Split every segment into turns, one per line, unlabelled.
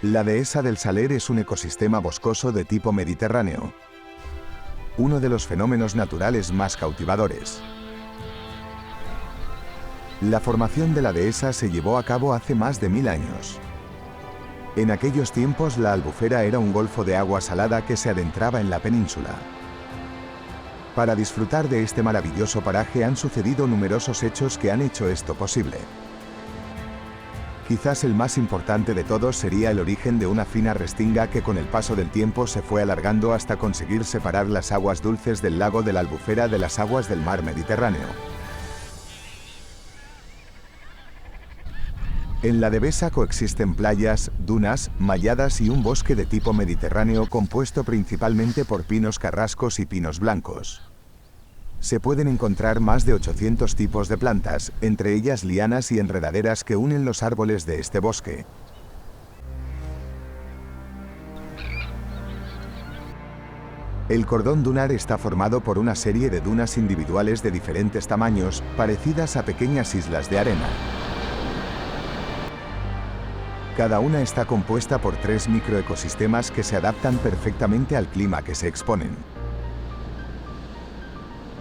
La dehesa del Saler es un ecosistema boscoso de tipo mediterráneo, uno de los fenómenos naturales más cautivadores. La formación de la dehesa se llevó a cabo hace más de 1000 años. En aquellos tiempos la Albufera era un golfo de agua salada que se adentraba en la península. Para disfrutar de este maravilloso paraje han sucedido numerosos hechos que han hecho esto posible. Quizás el más importante de todos sería el origen de una fina restinga que con el paso del tiempo se fue alargando hasta conseguir separar las aguas dulces del lago de la Albufera de las aguas del mar Mediterráneo. En la Devesa coexisten playas, dunas, malladas y un bosque de tipo mediterráneo compuesto principalmente por pinos carrascos y pinos blancos. Se pueden encontrar más de 800 tipos de plantas, entre ellas lianas y enredaderas que unen los árboles de este bosque. El cordón dunar está formado por una serie de dunas individuales de diferentes tamaños, parecidas a pequeñas islas de arena. Cada una está compuesta por 3 microecosistemas que se adaptan perfectamente al clima que se exponen.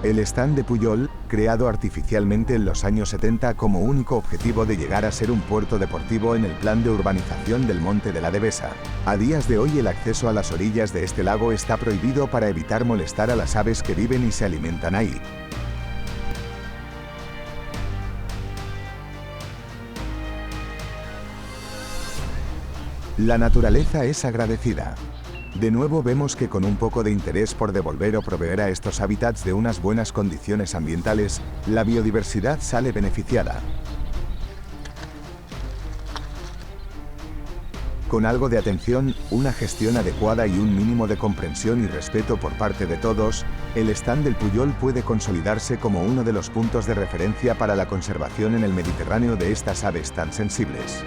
El stand de Pujol, creado artificialmente en los años 70 como único objetivo de llegar a ser un puerto deportivo en el plan de urbanización del Monte de la Devesa. A días de hoy el acceso a las orillas de este lago está prohibido para evitar molestar a las aves que viven y se alimentan ahí. La naturaleza es agradecida. De nuevo vemos que con un poco de interés por devolver o proveer a estos hábitats de unas buenas condiciones ambientales, la biodiversidad sale beneficiada. Con algo de atención, una gestión adecuada y un mínimo de comprensión y respeto por parte de todos, el stand del Pujol puede consolidarse como uno de los puntos de referencia para la conservación en el Mediterráneo de estas aves tan sensibles.